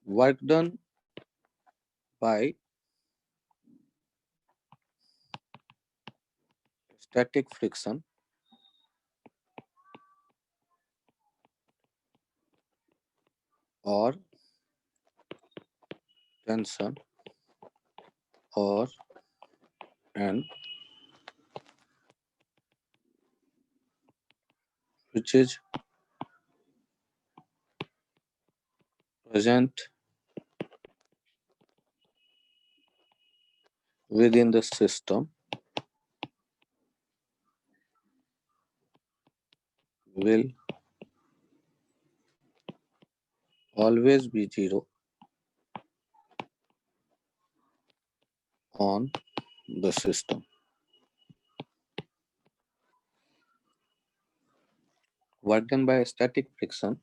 work done by static friction or tension or and which is present within the system will always be zero on the system. Work done by static friction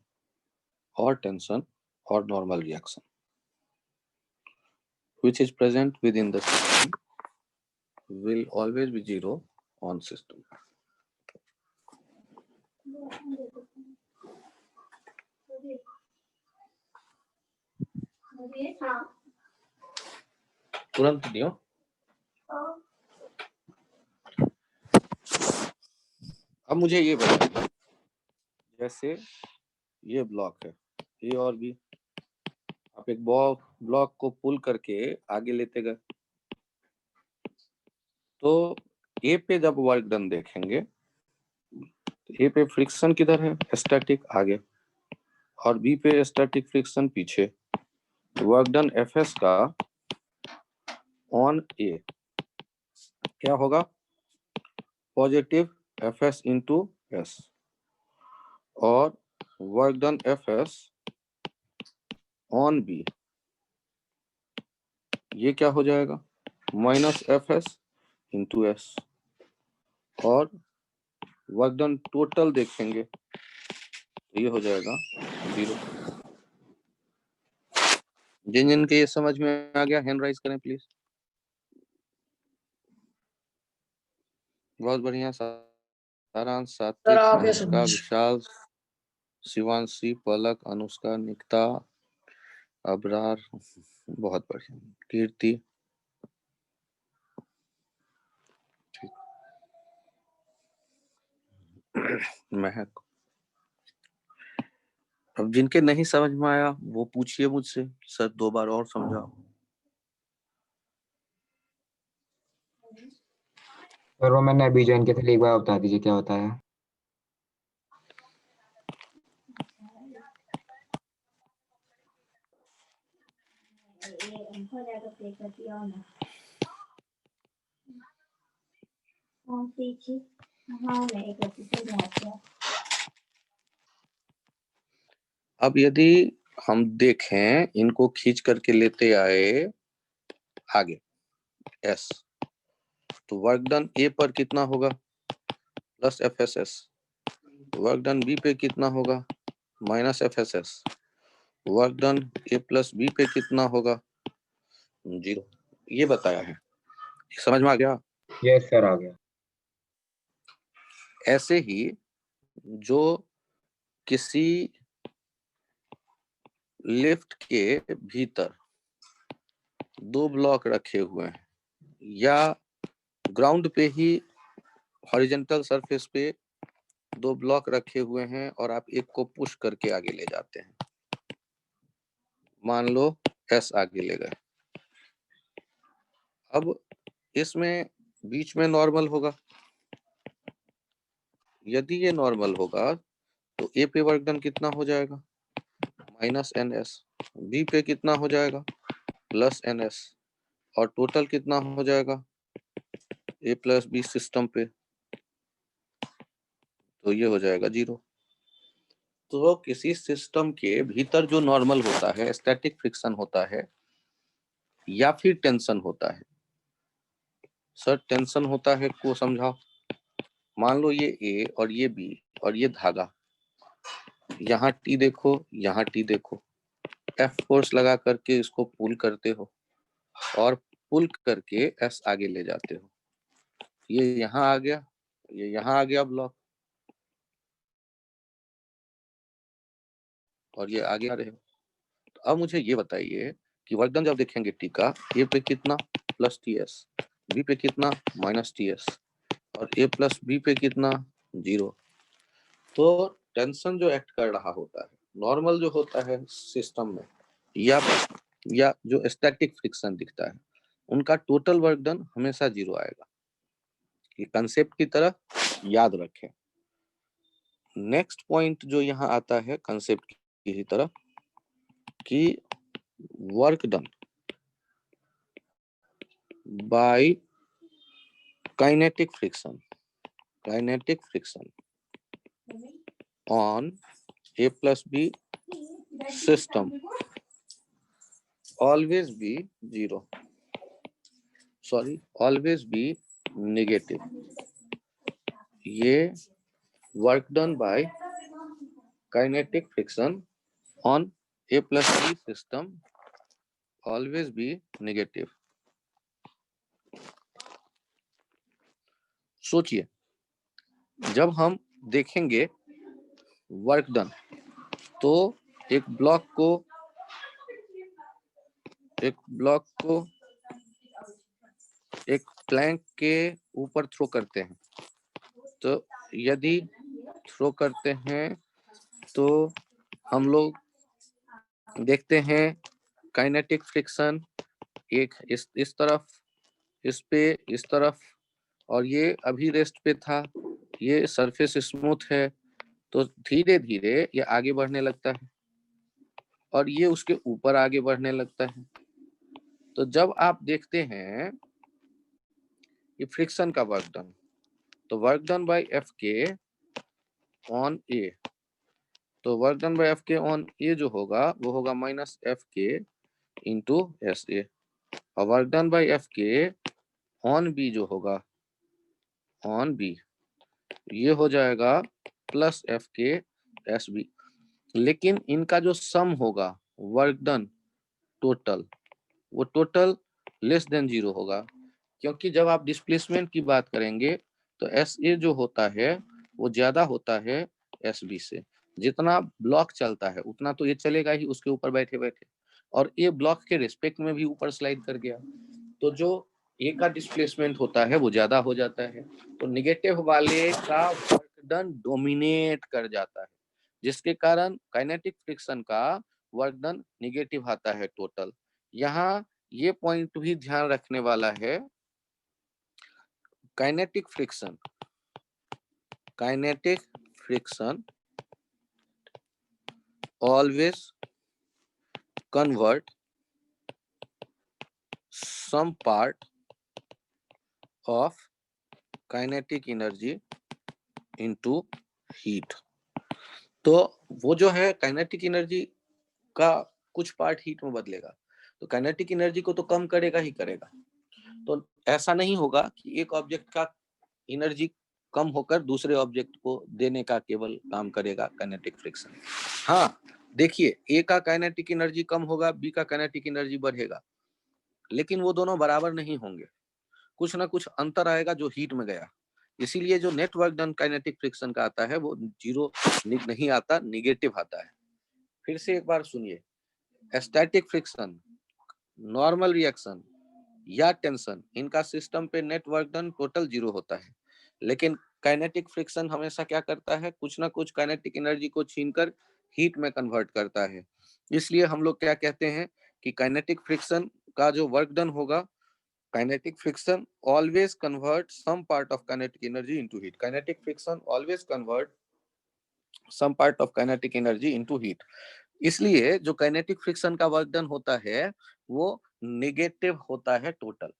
or tension or normal reaction which is present within the system will always be zero on system. तुरंत दियो। अब मुझे ये बताइए, जैसे ये block है ए और बी, आप एक ब्लॉक को पुल करके आगे लेते गए तो ए पे जब वर्क डन देखेंगे तो ए पे फ्रिक्शन किधर है, स्टैटिक आगे, और बी पे स्टैटिक फ्रिक्शन पीछे। वर्क डन एफ एस का ऑन ए क्या होगा, positive F S into S, और work done F S on B ये क्या हो जाएगा, minus F S into S, और वर्क डन टोटल देखेंगे तो ये हो जाएगा जीरो। जिन जिन के ये समझ में आ गया हैंड राइज करें प्लीज। बहुत बढ़िया। सारांश, सात्विक, अनुष्का, विशाल, शिवांशी, पलक, अनुष्का, निकिता, अबरार, बहुत बढ़िया, कीर्ति, महक। अब जिनके नहीं समझ में आया वो पूछिए मुझसे, सर 2 बार और समझाओ। सर वो मैंने अभी ज्वाइन किया था, एक बार बता दीजिए क्या होता है। अब यदि हम देखें, इनको खींच करके लेते आए आगे एस, तो वर्क डन ए पर कितना होगा, plus F S S. Work done B पे कितना होगा, minus F S S. Work done A plus B पे कितना होगा, जीरो। ये बताया है, समझ में आ गया? यस सर, आ गया। ऐसे ही जो किसी लिफ्ट के भीतर 2 ब्लॉक रखे हुए हैं या ग्राउंड पे ही हॉरिजॉन्टल सरफेस पे 2 ब्लॉक रखे हुए हैं और आप एक को पुश करके आगे ले जाते हैं, मान लो एस आगे ले गए। अब इसमें बीच में नॉर्मल होगा, यदि ये नॉर्मल होगा तो ए पे वर्क डन कितना हो जाएगा, माइनस एन एस। बी पे कितना हो जाएगा, प्लस एन एस, और टोटल कितना हो जाएगा, ए प्लस बी सिस्टम पे, तो ये हो जाएगा जीरो। तो किसी सिस्टम के भीतर जो नॉर्मल होता है, स्टैटिक फ्रिक्शन होता है या फिर टेंशन होता है। सर टेंशन होता है को समझाओ। मान लो ये ए और ये बी और ये धागा, यहाँ टी देखो, यहाँ टी देखो, एफ फोर्स लगा करके इसको पुल करते हो और पुल करके एस आगे ले जाते हो। ये यहाँ आ गया, ये यहाँ आ गया ब्लॉक, और ये आगे आ रहे हो। तो अब मुझे ये बताइए कि वर्क डन जब देखेंगे टी का, ए पे कितना प्लस टी एस, बी पे कितना माइनस टी एस, और ए प्लस बी पे कितना 0। तो टेंशन जो एक्ट कर रहा होता है, नॉर्मल जो होता है सिस्टम में, या जो स्टैटिक फ्रिक्शन दिखता है, उनका टोटल वर्क डन हमेशा 0 आएगा। ये कंसेप्ट की तरह याद रखें। नेक्स्ट पॉइंट जो यहाँ आता है कंसेप्ट की ही तरह, कि work done by kinetic friction on A plus B system always be zero. Sorry, always be negative. ये work done by kinetic friction on A plus B system always be negative. सोचिए, जब हम देखेंगे work done, तो एक block को एक Planck के ऊपर थ्रो करते हैं, तो यदि थ्रो करते हैं तो हम लोग देखते हैं काइनेटिक फ्रिक्शन एक इस तरफ, इस पे, इस तरफ, और ये अभी रेस्ट पे था, ये सरफेस स्मूथ है, तो धीरे धीरे ये आगे बढ़ने लगता है और ये उसके ऊपर आगे बढ़ने लगता है। तो जब आप देखते हैं ये फ्रिक्शन का वर्क डन, तो वर्क डन बाय एफ के ऑन ए, तो वर्क डन बाय एफ के ऑन ए जो होगा वो होगा माइनस एफ के इंटू एस ए, और वर्क डन बाय एफ के ऑन बी जो होगा ऑन बी, ये हो जाएगा प्लस एफ के एस बी। लेकिन इनका जो सम होगा वर्क डन टोटल, वो टोटल लेस देन 0 होगा, क्योंकि जब आप डिस्प्लेसमेंट की बात करेंगे तो एस ए जो होता है वो ज्यादा होता है एस बी से। जितना ब्लॉक चलता है उतना तो ये चलेगा ही उसके ऊपर बैठे बैठे, और ये ब्लॉक के रिस्पेक्ट में भी ऊपर स्लाइड कर गया, तो जो ए का डिस्प्लेसमेंट होता है वो ज्यादा हो जाता है, तो निगेटिव वाले का वर्क डन डोमिनेट कर जाता है, जिसके कारण काइनेटिक फ्रिक्शन का वर्क डन निगेटिव आता है टोटल। यहाँ ये पॉइंट भी ध्यान रखने वाला है, kinetic friction always convert some part of kinetic energy into heat। तो वो जो है काइनेटिक एनर्जी का कुछ पार्ट हीट में बदलेगा, तो काइनेटिक एनर्जी को तो कम करेगा ही करेगा। तो ऐसा नहीं होगा कि एक ऑब्जेक्ट का एनर्जी कम होकर दूसरे ऑब्जेक्ट को देने का केवल काम करेगा काइनेटिक फ्रिक्शन। हाँ देखिए, ए का काइनेटिक एनर्जी कम होगा, बी का काइनेटिक एनर्जी बढ़ेगा, लेकिन वो दोनों बराबर नहीं होंगे, कुछ ना कुछ अंतर आएगा जो हीट में गया। इसीलिए जो नेटवर्क डन काइनेटिक फ्रिक्शन का आता है वो 0 नहीं आता, निगेटिव आता है। फिर से एक बार सुनिए, स्टैटिक फ्रिक्शन, नॉर्मल रिएक्शन या टेंशन, इनका सिस्टम पे नेट वर्क डन टोटल 0 होता है, लेकिन काइनेटिक फ्रिक्शन हमेशा क्या करता है, कुछ ना कुछ काइनेटिक एनर्जी को छीनकर हीट में कन्वर्ट करता है। इसलिए हम लोग क्या कहते हैं कि काइनेटिक फ्रिक्शन का जो वर्क डन होगा, kinetic friction always convert some part of kinetic energy into heat, kinetic friction always convert some part of kinetic energy into heat. इसलिए जो काइनेटिक फ्रिक्शन का वर्क डन होता है वो नेगेटिव होता है टोटल।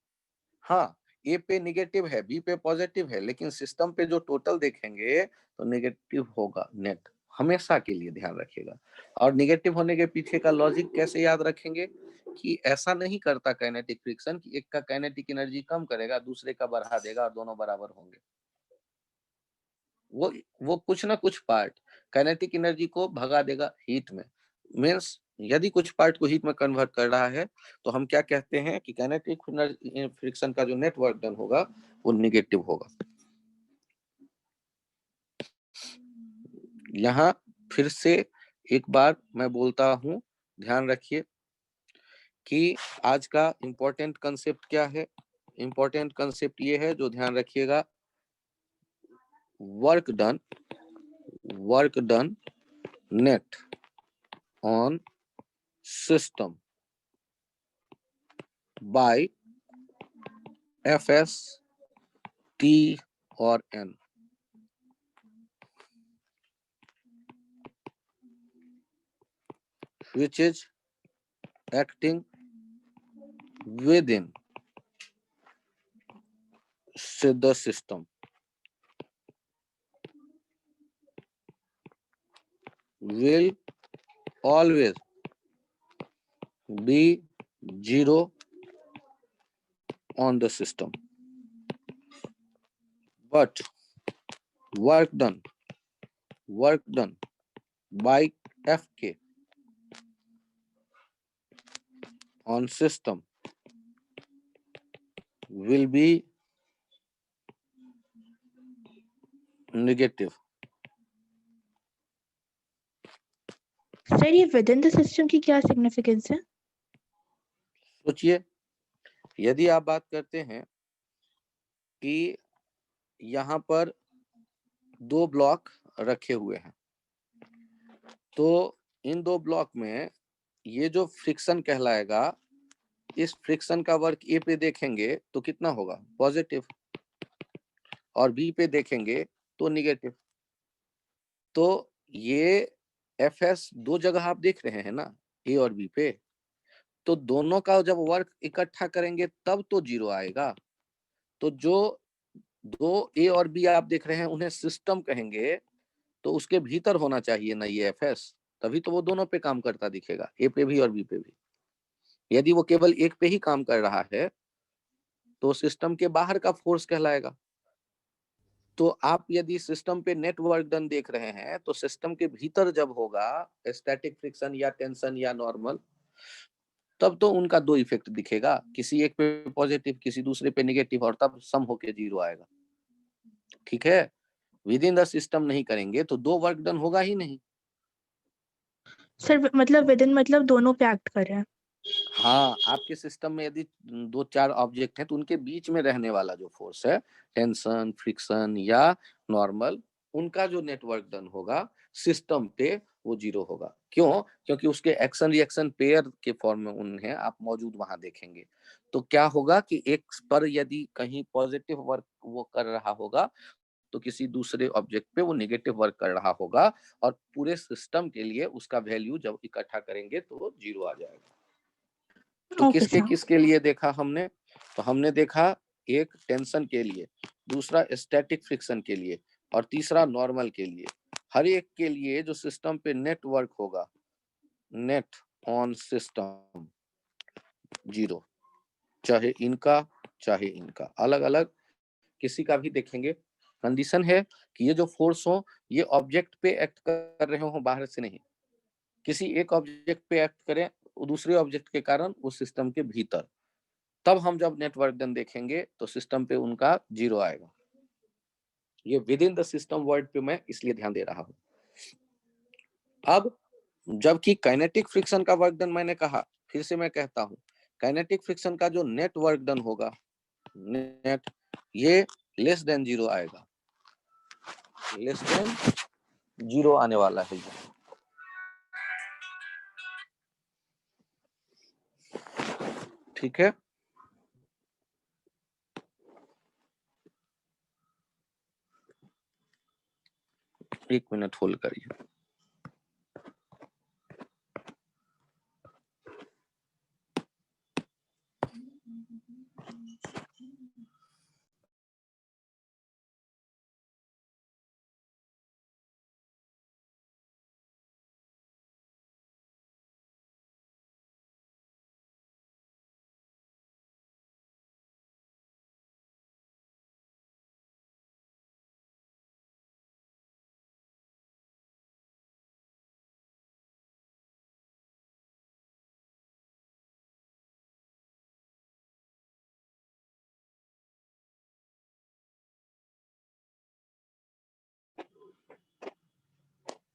हाँ, ए पे नेगेटिव है, बी पे पॉजिटिव है, लेकिन सिस्टम पे जो टोटल देखेंगे तो नेगेटिव होगा नेट, हमेशा के लिए ध्यान रखिएगा। और नेगेटिव होने के पीछे का लॉजिक कैसे याद रखेंगे, कि ऐसा नहीं करता काइनेटिक फ्रिक्शन कि एक का काइनेटिक एनर्जी कम करेगा दूसरे का बढ़ा देगा और दोनों बराबर होंगे। वो कुछ ना कुछ पार्ट काइनेटिक एनर्जी को भगा देगा हीट में। मींस यदि कुछ पार्ट को हीट में कन्वर्ट कर रहा है तो हम क्या कहते हैं कि काइनेटिक फ्रिक्शन का जो नेट वर्क डन होगा वो निगेटिव होगा। यहाँ फिर से एक बार मैं बोलता हूँ ध्यान रखिए कि आज का इंपॉर्टेंट कंसेप्ट क्या है। इंपॉर्टेंट कंसेप्ट ये है, जो ध्यान रखिएगा, work done net on system by FS, T और N, which is acting within the system, will always be 0 on the system, but work done by FK on system will be negative. Sir ये with in the system की क्या significance है? सोचिए, यदि आप बात करते हैं कि यहाँ पर 2 ब्लॉक रखे हुए हैं, तो इन 2 ब्लॉक में ये जो फ्रिक्शन कहलाएगा, इस फ्रिक्शन का वर्क ए पे देखेंगे तो कितना होगा? पॉजिटिव, और बी पे देखेंगे तो निगेटिव। तो ये FS 2 जगह आप देख रहे हैं ना, ए और बी पे, तो दोनों का जब वर्क इकट्ठा करेंगे तब तो 0 आएगा। तो जो 2 ए और बी आप देख रहे हैं उन्हें सिस्टम कहेंगे, तो उसके भीतर होना चाहिए ना ये FS, तभी तो वो दोनों पे काम करता दिखेगा, ए पे भी और बी पे भी। यदि वो केवल एक पे ही काम कर रहा है तो सिस्टम के बाहर का फोर्स कहलाएगा। तो आप यदि सिस्टम पे नेटवर्क डन देख रहे हैं तो सिस्टम के भीतर जब होगा स्टैटिक फ्रिक्शन या टेंशन या नॉर्मल, तब तो उनका 2 इफेक्ट दिखेगा, किसी एक पे पॉजिटिव, किसी दूसरे पे नेगेटिव, और तब सम होके 0 आएगा। ठीक है, विद इन द सिस्टम नहीं करेंगे तो 2 वर्क डन होगा ही नहीं। सर मतलब विद इन मतलब दोनों पे एक्ट कर रहे हैं? हाँ, आपके सिस्टम में यदि 2-4 ऑब्जेक्ट हैं तो उनके बीच में रहने वाला जो फोर्स है, टेंशन, फ्रिक्शन या नॉर्मल, उनका जो नेटवर्क डन होगा सिस्टम पे वो 0 होगा। क्यों? क्योंकि उसके एक्शन रिएक्शन पेयर के फॉर्म में उन्हें आप मौजूद वहां देखेंगे। तो क्या होगा कि एक पर यदि कहीं पॉजिटिव वर्क वो कर रहा होगा तो किसी दूसरे ऑब्जेक्ट पे वो नेगेटिव वर्क कर रहा होगा, और पूरे सिस्टम के लिए उसका वैल्यू जब इकट्ठा करेंगे तो 0 आ जाएगा। तो ओके किसके सर। किसके लिए देखा हमने? तो हमने देखा एक टेंशन के लिए, दूसरा स्टैटिक फ्रिक्शन के लिए, और तीसरा नॉर्मल के लिए। हर एक के लिए जो सिस्टम पे नेटवर्क होगा, नेट ऑन सिस्टम 0, चाहे इनका अलग अलग किसी का भी देखेंगे। कंडीशन है कि ये जो फोर्स हो ये ऑब्जेक्ट पे एक्ट कर रहे हो, बाहर से नहीं। किसी एक ऑब्जेक्ट पे एक्ट करें दूसरे ऑब्जेक्ट के कारण उस सिस्टम के भीतर, तब हम जब नेटवर्क डन देखेंगे तो सिस्टम पे उनका 0 आएगा। ये with in the system word पे मैं इसलिए ध्यान दे रहा हूं। अब जबकि काइनेटिक फ्रिक्शन का वर्क डन मैंने कहा, फिर से मैं कहता हूं, काइनेटिक फ्रिक्शन का जो नेट वर्क डन होगा, नेट, ये लेस देन 0 आएगा, लेस देन 0 आने वाला है। ठीक है, एक मिनट होल्ड करिए।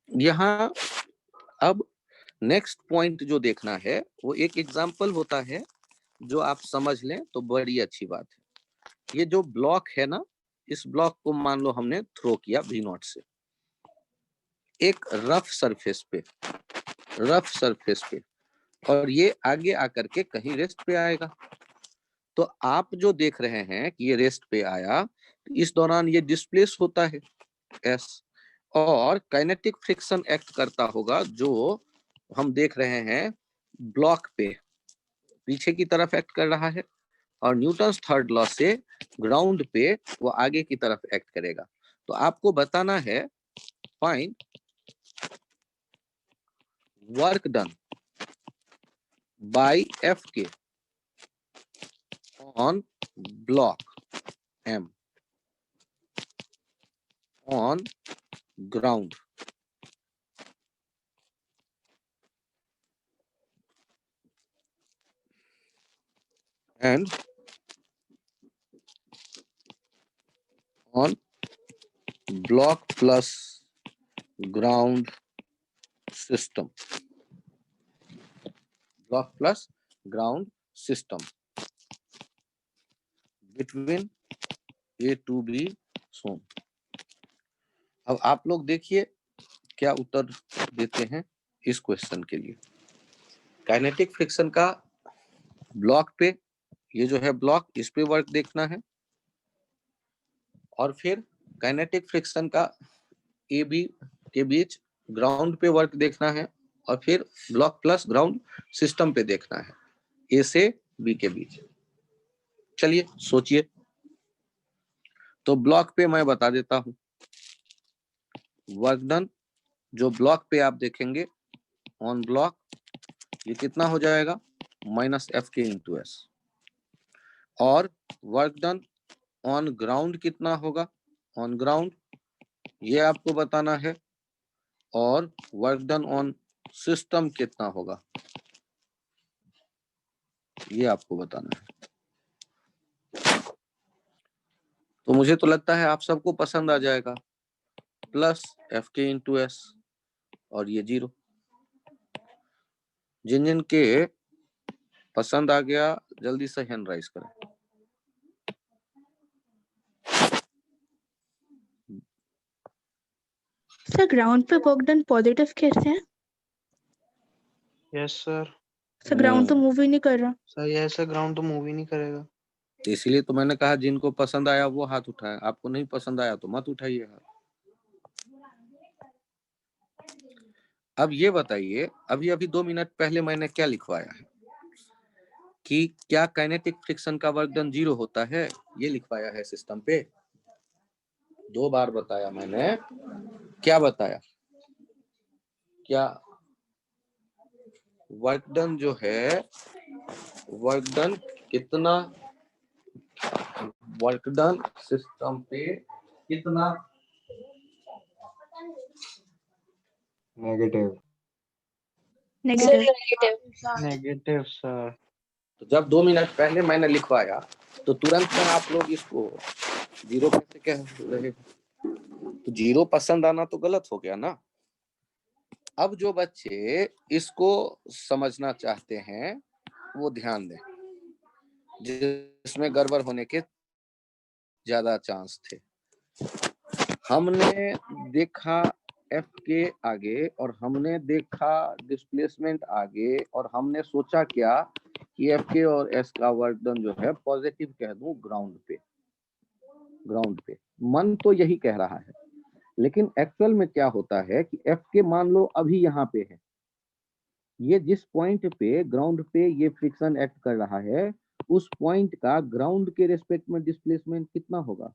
यहाँ अब नेक्स्ट पॉइंट जो देखना है वो एक एग्जाम्पल होता है, जो आप समझ लें तो बड़ी अच्छी बात है। ये जो ब्लॉक है ना, इस ब्लॉक को मान लो हमने थ्रो किया V0 से एक रफ सरफेस पे, और ये आगे आकर के कहीं रेस्ट पे आएगा। तो आप जो देख रहे हैं कि ये रेस्ट पे आया, इस दौरान ये डिस्प्लेस होता है S, और काइनेटिक फ्रिक्शन एक्ट करता होगा, जो हम देख रहे हैं ब्लॉक पे पीछे की तरफ एक्ट कर रहा है, और न्यूटन्स थर्ड लॉ से ग्राउंड पे वो आगे की तरफ एक्ट करेगा। तो आपको बताना है find work done by FK on block M on ground and on block plus ground system, block plus ground system between A to B shown। अब आप लोग देखिए क्या उत्तर देते हैं इस क्वेश्चन के लिए। काइनेटिक फ्रिक्शन का ब्लॉक पे, ये जो है ब्लॉक, इस पे वर्क देखना है, और फिर काइनेटिक फ्रिक्शन का AB के बीच ग्राउंड पे वर्क देखना है, और फिर ब्लॉक प्लस ग्राउंड सिस्टम पे देखना है, A से B के बीच। चलिए सोचिए। तो ब्लॉक पे मैं बता देता हूं, वर्क डन जो ब्लॉक पे आप देखेंगे ऑन ब्लॉक, ये कितना हो जाएगा -FK इंटू S, और वर्क डन ऑन ग्राउंड कितना होगा, ऑन ग्राउंड ये आपको बताना है, और वर्क डन ऑन सिस्टम कितना होगा ये आपको बताना है। तो मुझे तो लगता है आप सबको पसंद आ जाएगा, +FK इंटू S और ये 0। जिन जिन के पसंद आ गया जल्दी से हैंड राइज करें। सर ग्राउंड पे वर्क डन पॉजिटिव कैसे है? Yes sir. सर ग्राउंड तो मूव ही नहीं कर रहा। सर यस सर, ग्राउंड तो मूव ही नहीं करेगा। तो इसीलिए तो मैंने कहा जिनको पसंद आया वो हाथ उठाए, आपको नहीं पसंद आया तो मत उठाइए हाथ। अब ये बताइए, अभी अभी 2 मिनट पहले मैंने क्या लिखवाया है कि क्या काइनेटिक फ्रिक्शन का वर्क डन 0 होता है, ये लिखवाया है सिस्टम पे। 2 बार बताया मैंने, क्या बताया, क्या वर्क डन जो है, वर्क डन कितना, वर्क डन सिस्टम पे कितना, नेगेटिव। Negative sir. तो जब 2 मिनट पहले मैंने लिखवाया तो तुरंत में आप लोग इसको 0 कैसे कह रहे हो? तो 0 पसंद आना तो गलत हो गया ना। अब जो बच्चे इसको समझना चाहते हैं वो ध्यान दें, जिसमें गड़बड़ होने के ज्यादा चांस थे। हमने देखा F के आगे, और हमने देखा डिस्प्लेसमेंट आगे, और हमने सोचा क्या कि FK और S का वर्क डन जो है पॉजिटिव कह दूं ग्राउंड पे, ग्राउंड पे मन तो यही कह रहा है, लेकिन एक्चुअल में क्या होता है कि FK मान लो अभी यहाँ पे है, ये जिस पॉइंट पे ग्राउंड पे ये फ्रिक्शन एक्ट कर रहा है, उस पॉइंट का ग्राउंड के रेस्पेक्ट में डिस्प्लेसमेंट कितना होगा,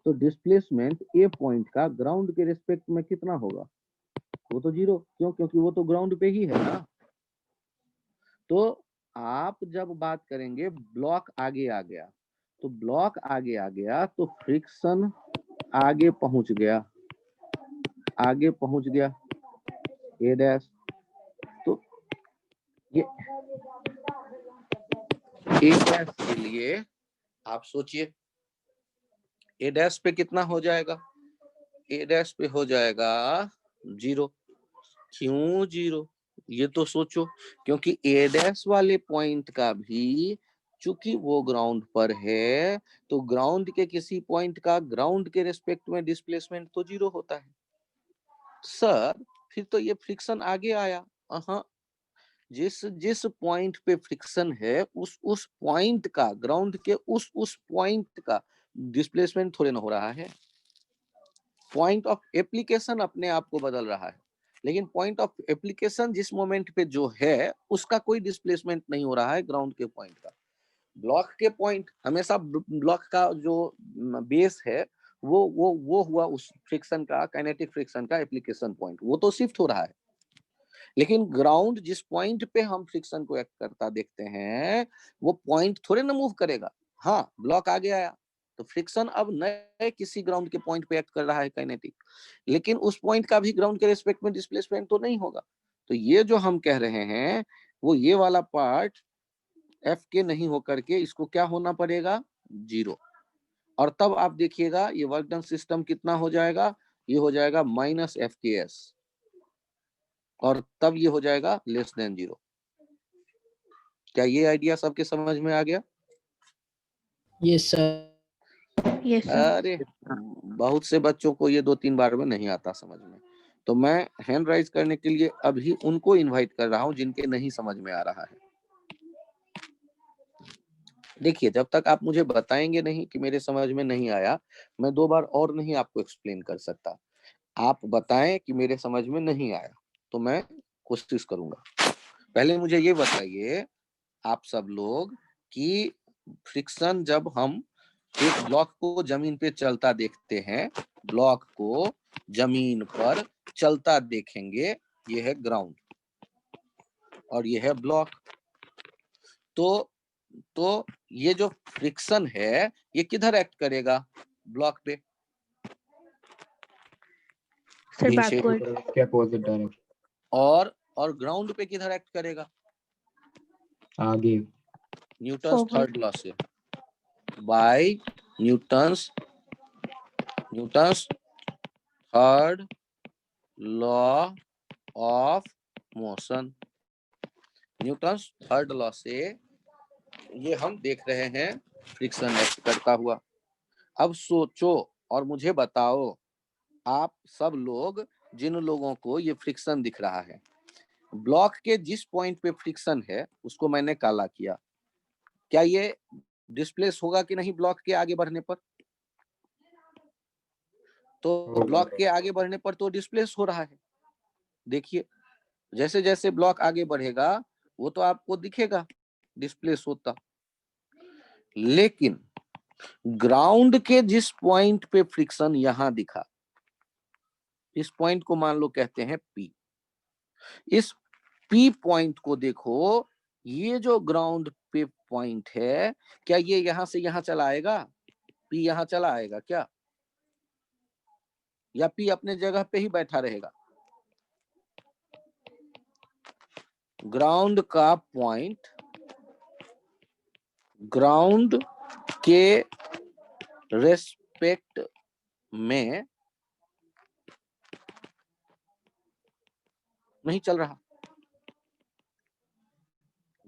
तो डिस्प्लेसमेंट ए पॉइंट का ग्राउंड के रेस्पेक्ट में कितना होगा, वो तो 0, क्यों, क्योंकि वो तो ग्राउंड पे ही है ना। तो आप जब बात करेंगे ब्लॉक आगे आ गया, तो ब्लॉक आगे आ गया तो फ्रिक्शन आगे पहुंच गया, आगे पहुंच गया ए डैश, तो ये ए डैश के लिए आप सोचिए ए डैश पे कितना हो जाएगा, ए डैश पे हो जाएगा 0। क्यों 0? ये तो सोचो, क्योंकि ए डैश वाले पॉइंट का भी चूंकि वो ग्राउंड पर है, तो ग्राउंड के किसी पॉइंट का ग्राउंड के रिस्पेक्ट में डिस्प्लेसमेंट तो 0 होता है। सर फिर तो ये फ्रिक्शन आगे आया। हाँ, जिस जिस पॉइंट पे फ्रिक्शन है उस पॉइंट का, ग्राउंड के उस पॉइंट का डिस्प्लेसमेंट थोड़े ना हो रहा है। पॉइंट ऑफ एप्लीकेशन अपने आप को बदल रहा है, लेकिन पॉइंट ऑफ एप्लीकेशन जिस मोमेंट पे जो है उसका कोई डिस्प्लेसमेंट नहीं हो रहा है ग्राउंड के पॉइंट का। ब्लॉक के पॉइंट हमेशा, ब्लॉक का जो बेस है वो हुआ उस फ्रिक्शन का, काइनेटिक फ्रिक्शन का एप्लीकेशन पॉइंट, वो तो शिफ्ट हो रहा है। लेकिन ग्राउंड जिस पॉइंट पे हम फ्रिक्शन को एक्ट करता देखते हैं, वो पॉइंट थोड़े ना मूव करेगा। हाँ, ब्लॉक आगे आया तो फ्रिक्शन अब नए किसी ग्राउंड के पॉइंट पे एक्ट कर रहा है काइनेटिक, लेकिन उस पॉइंट का भी ग्राउंड के रिस्पेक्ट में डिस्प्लेसमेंट तो नहीं होगा। तो ये जो हम कह रहे हैं वो ये वाला पार्ट एफ के नहीं होकर के इसको क्या होना पड़ेगा, 0। और तब आप देखिएगा ये वर्क डन सिस्टम कितना हो जाएगा, ये हो जाएगा माइनस एफ के एस, और तब ये हो जाएगा लेस देन 0। क्या ये आइडिया सबके समझ में आ गया? Yes sir. Yes sir. अरे बहुत से बच्चों को ये 2-3 बार में नहीं आता समझ में, तो मैं हैंड राइज करने के लिए अभी उनको इनवाइट कर रहा हूं जिनके नहीं समझ में आ रहा है। देखिए, जब तक आप मुझे बताएंगे नहीं कि मेरे समझ में नहीं आया, मैं 2 बार और नहीं आपको एक्सप्लेन कर सकता। आप बताएं कि मेरे समझ में नहीं आया तो मैं कोशिश करूंगा। पहले मुझे ये बताइए आप सब लोग कि फ्रिक्शन जब हम एक ब्लॉक को जमीन पे चलता देखते हैं, ब्लॉक को जमीन पर चलता देखेंगे, ये है ग्राउंड और ये है ब्लॉक। तो ये जो फ्रिक्शन है ये किधर एक्ट करेगा, ब्लॉक पे, सर नीचे। बैकवर्ड। के अपोजिट डायरेक्शन। और ग्राउंड पे किधर एक्ट करेगा, आगे। Newton's Forward. थर्ड लॉ से, by Newton's third law of motion. Newton's third law से ये हम देख रहे हैं फ्रिक्शन एक्ट करता हुआ। अब सोचो और मुझे बताओ, आप सब लोग जिन लोगों को ये फ्रिक्शन दिख रहा है, ब्लॉक के जिस पॉइंट पे फ्रिक्शन है उसको मैंने काला किया, क्या ये डिस्प्लेस होगा कि नहीं ब्लॉक के आगे बढ़ने पर? तो ब्लॉक के आगे बढ़ने पर तो डिस्प्लेस हो रहा है। देखिए, जैसे जैसे ब्लॉक आगे बढ़ेगा वो तो आपको दिखेगा डिस्प्लेस होता, लेकिन ग्राउंड के जिस पॉइंट पे फ्रिक्शन यहां दिखा, इस पॉइंट को मान लो कहते हैं पी। इस पी पॉइंट को देखो, ये जो ग्राउंड पे पॉइंट है, क्या ये यहां से यहां चला आएगा? पी यहां चला आएगा क्या, या पी अपने जगह पे ही बैठा रहेगा? ग्राउंड का पॉइंट ग्राउंड के रेस्पेक्ट में नहीं चल रहा।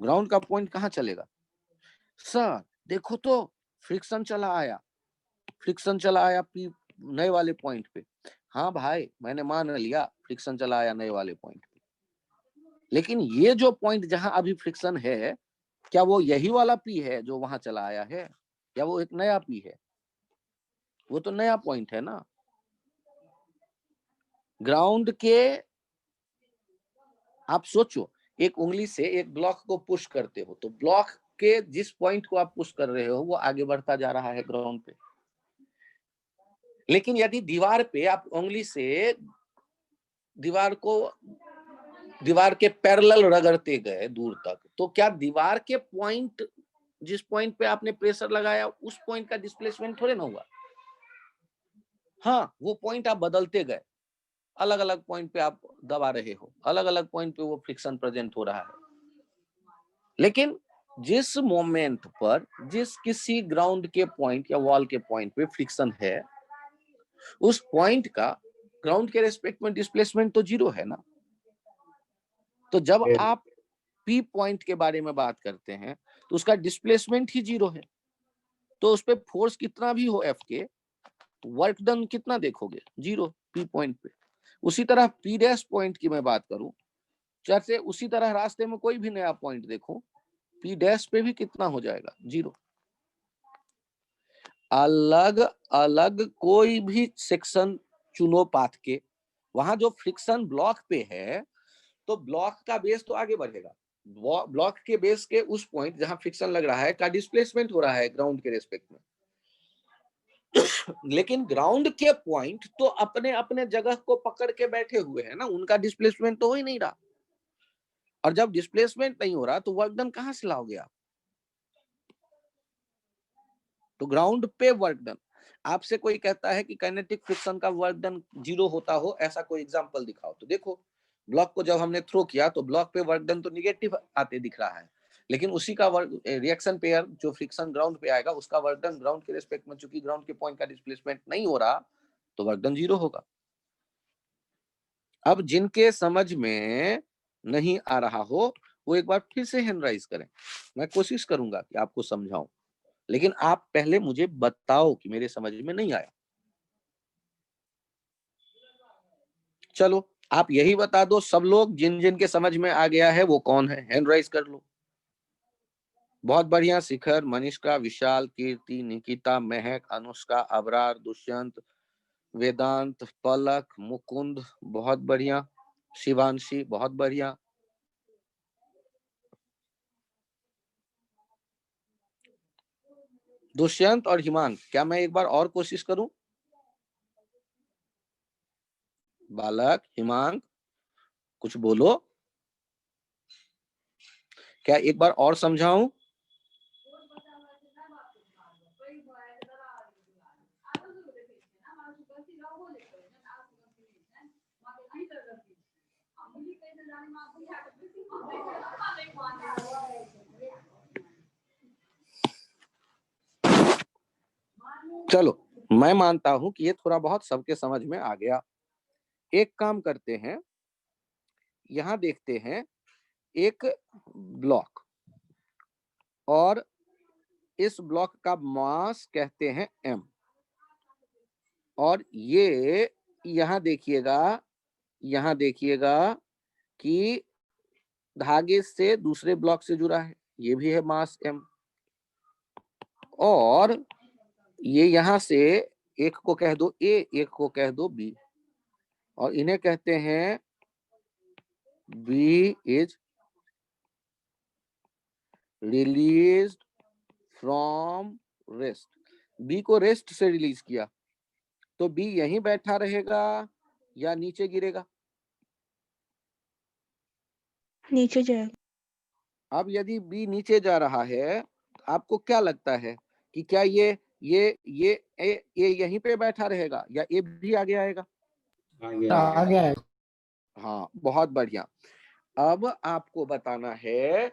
ग्राउंड का पॉइंट कहां चलेगा? सर देखो तो फ्रिक्शन चला आया पी नए वाले पॉइंट पे। हाँ भाई, मैंने मान लिया फ्रिक्शन चला आया नए वाले पॉइंट पे, लेकिन ये जो पॉइंट जहां अभी फ्रिक्शन है, क्या वो यही वाला पी है जो वहां चला आया है, या वो एक नया पी है? वो तो नया पॉइंट है ना। ग्राउंड के, आप सोचो, एक उंगली से एक ब्लॉक को पुश करते हो तो ब्लॉक के जिस पॉइंट को आप पुश कर रहे हो वो आगे बढ़ता जा रहा है ग्राउंड पे। लेकिन यदि दीवार पे आप उंगली से दीवार के पैरेलल रगड़ते गए दूर तक, तो क्या दीवार के पॉइंट, जिस पॉइंट पे आपने प्रेशर लगाया उस पॉइंट का डिस्प्लेसमेंट थोड़े ना हुआ? हाँ, वो पॉइंट आप बदलते गए, अलग अलग पॉइंट पे आप दबा रहे हो, अलग अलग पॉइंट पे वो फ्रिक्शन प्रेजेंट हो रहा है। लेकिन जिस मोमेंट पर जिस किसी ग्राउंड के पॉइंट या वॉल के पॉइंट पे फ्रिक्शन है, उस पॉइंट का ग्राउंड के रेस्पेक्ट में डिस्प्लेसमेंट तो 0 है ना। तो जब फिर आप पी पॉइंट के बारे में बात करते हैं तो उसका डिस्प्लेसमेंट ही 0 है, तो उस पे फोर्स कितना भी हो एफ के, वर्क डन कितना देखोगे, 0 पी पॉइंट पे। उसी तरह पी डैश पॉइंट की मैं बात करूं, जैसे उसी तरह रास्ते में कोई भी नया पॉइंट देखो, पी डैश पे भी कितना हो जाएगा, 0। अलग अलग कोई भी सेक्शन चुनो पाथ के, वहां जो फ्रिक्शन ब्लॉक पे है तो ब्लॉक का बेस तो आगे बढ़ेगा, ब्लॉक के बेस के उस पॉइंट जहां फ्रिक्शन लग रहा है का डिस्प्लेसमेंट हो रहा है ग्राउंड के रेस्पेक्ट में। लेकिन ग्राउंड के पॉइंट तो अपने अपने जगह को पकड़ के बैठे हुए हैं ना, उनका डिस्प्लेसमेंट तो हो ही नहीं रहा। और जब डिस्प्लेसमेंट नहीं हो रहा तो वर्क डन कहां से लाओगे आप? तो ग्राउंड पे वर्क डन, आपसे कोई कहता है कि काइनेटिक फ्रिक्शन का वर्क डन 0 होता हो, ऐसा कोई एग्जांपल दिखाओ। तो देखो ब्लॉक को जब हमने थ्रो किया तो ब्लॉक पे वर्क डन तो निगेटिव आते दिख रहा है, लेकिन उसी का वर्क रिएक्शन पेयर जो फ्रिक्शन ग्राउंड पे आएगा उसका वर्क डन ग्राउंड के रिस्पेक्ट में, चूंकि ग्राउंड के पॉइंट का डिस्प्लेसमेंट नहीं हो रहा तो वर्क डन 0 होगा। अब जिनके समझ में नहीं आ रहा हो वो एक बार फिर से हैंड राइज करें, मैं कोशिश करूंगा कि आपको समझाऊं, लेकिन आप पहले मुझे बताओ कि मेरे समझ में नहीं आया। चलो आप यही बता दो, सब लोग जिन जिन के समझ में आ गया है वो कौन है, हैंड राइज कर लो। बहुत बढ़िया, शिखर, मनीषका, विशाल, कीर्ति, निकिता, महक, अनुष्का, अबरार, दुष्यंत, वेदांत, पलक, मुकुंद, बहुत बढ़िया, शिवांशी, बहुत बढ़िया। दुष्यंत और हिमांक, क्या मैं एक बार और कोशिश करूं? बालक, हिमांक, कुछ बोलो, क्या एक बार और समझाऊं? चलो मैं मानता हूं कि ये थोड़ा बहुत सबके समझ में आ गया। एक काम करते हैं, यहां देखते हैं एक ब्लॉक, और इस ब्लॉक का मास कहते हैं m, और ये यहां देखिएगा कि धागे से दूसरे ब्लॉक से जुड़ा है, ये भी है मास m, और ये यहां से एक को कह दो a, एक को कह दो b, और इन्हें कहते हैं b is released from rest. B को रेस्ट से रिलीज किया तो बी यहीं बैठा रहेगा या नीचे गिरेगा? नीचे जाएगा। अब यदि बी नीचे जा रहा है तो आपको क्या लगता है कि क्या ये यहीं पे बैठा रहेगा या ए भी आगे आएगा? आ गया। हाँ, बहुत बढ़िया। अब आपको बताना है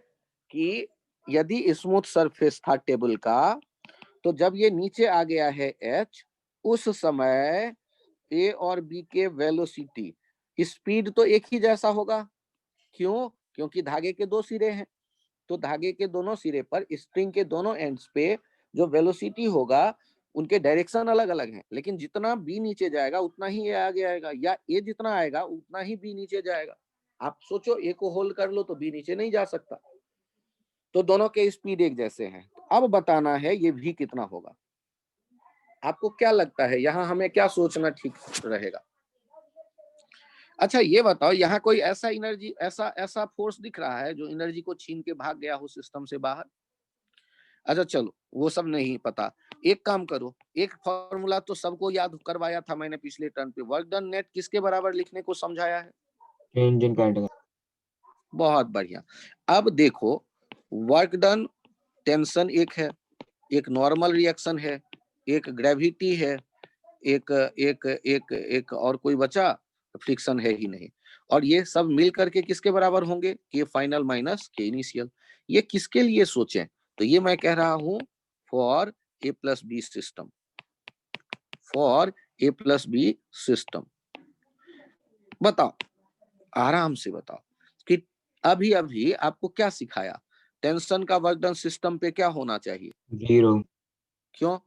कि यदि स्मूथ सरफेस था टेबल का, तो जब ये नीचे आ गया है h, उस समय ए और बी के वेलोसिटी, स्पीड तो एक ही जैसा होगा। क्यों? क्योंकि धागे के 2 सिरे हैं, तो धागे के दोनों सिरे पर स्प्रिंग के दोनों एंड्स पे जो वेलोसिटी होगा उनके डायरेक्शन अलग अलग हैं, लेकिन जितना बी नीचे जाएगा उतना ही ए आगे आएगा, या ए जितना आएगा उतना ही बी नीचे जाएगा। आप सोचो, ए को होल्ड कर लो तो बी नीचे नहीं जा सकता, तो दोनों के स्पीड एक जैसे हैं। अब बताना है ये भी कितना होगा। आपको क्या लगता है यहाँ हमें क्या सोचना ठीक रहेगा? अच्छा ये बताओ, यहाँ कोई ऐसा एनर्जी, ऐसा फोर्स दिख रहा है जो एनर्जी को छीन के भाग गया हो सिस्टम से बाहर? अच्छा चलो वो सब नहीं पता, एक काम करो, एक फॉर्मूला तो सबको याद करवाया था मैंने पिछले टर्न पे, वर्क डन नेट किसके बराबर लिखने को समझाया है? इंजन करंट का। बहुत बढ़िया। अब देखो, वर्क डन टेंशन एक है, एक नॉर्मल रिएक्शन है, एक ग्रेविटी है, एक एक एक एक और कोई बचा, फ्रिक्शन है ही नहीं, और ये सब मिल करके किसके बराबर होंगे? के फाइनल माइनस के इनिशियल। ये किसके लिए सोचें? तो ये मैं कह रहा हूं for A plus B system, for A plus B system. बताओ, आराम से बताओ कि अभी अभी आपको क्या सिखाया, टेंशन का वर्क डन सिस्टम पे क्या होना चाहिए, 0। क्यों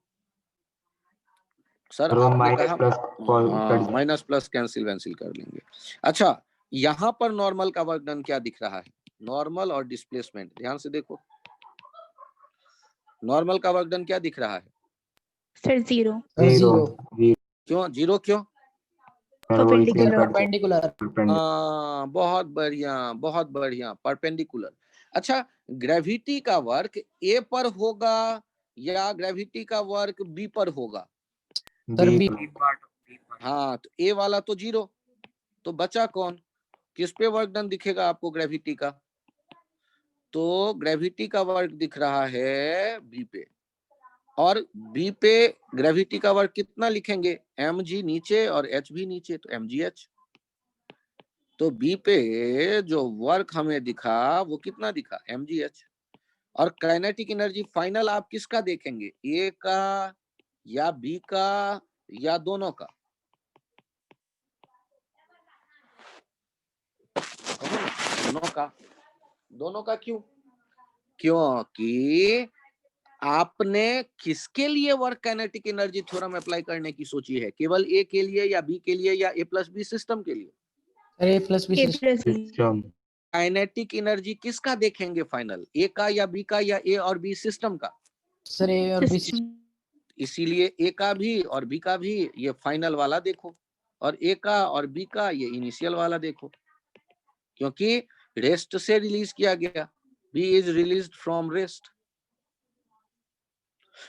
सर? और वो आपने माइनस कहा प्लस कट जाए। माइनस प्लस कैंसिल वैंसिल कर लेंगे। अच्छा, यहाँ पर नॉर्मल का वर्क डन क्या दिख रहा है, नॉर्मल और डिस्प्लेसमेंट, ध्यान से देखो, नॉर्मल का वर्क डन क्या दिख रहा है, सर 0। सर 0। 0 क्यों जीरो, क्यों? सर वही सेम Perpendicular. कट जाए। परपेंडिकुलर। बहुत बढ़िया, बहुत बढ़िया, परपेंडिकुलर। अच्छा, ग्रेविटी का वर्क ए पर होगा या ग्रेविटी का वर्क बी पर होगा? Sir B B. हाँ, तो ए वाला तो 0, तो बचा कौन, किस पे वर्क डन दिखेगा आपको ग्रेविटी का? तो ग्रेविटी का वर्क दिख रहा है बी पे, और बी पे ग्रेविटी का वर्क कितना लिखेंगे, mg नीचे और h भी नीचे, तो mgh। तो बी पे जो वर्क हमें दिखा वो कितना दिखा, mgh। और काइनेटिक एनर्जी फाइनल आप किसका देखेंगे, ए का या बी का या दोनों का? दोनों का। दोनों का क्यों? क्योंकि आपने किसके लिए work kinetic energy theorem apply करने की सोची है, केवल ए के लिए या बी के लिए या ए प्लस बी सिस्टम के लिए? Sir A plus B A plus B. System. Kinetic energy किसका देखेंगे फाइनल, ए का या बी का या ए और बी सिस्टम का? सर ए और बी। System. इसीलिए ए का भी और बी का भी ये फाइनल वाला देखो, और ए का और बी का ये इनिशियल वाला देखो, क्योंकि रेस्ट से रिलीज किया गया, B is released from rest.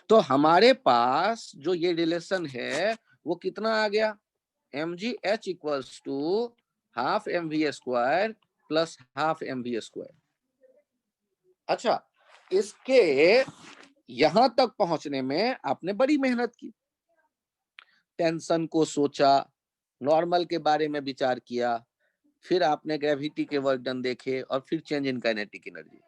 तो हमारे पास जो ये रिलेशन है वो कितना आ गया, mgh equals to half mv square plus half mv square. अच्छा, इसके यहां तक पहुंचने में आपने बड़ी मेहनत की, टेंशन को सोचा, नॉर्मल के बारे में विचार किया, फिर आपने ग्रेविटी के वर्क डन देखे, और फिर चेंज इन काइनेटिक एनर्जी।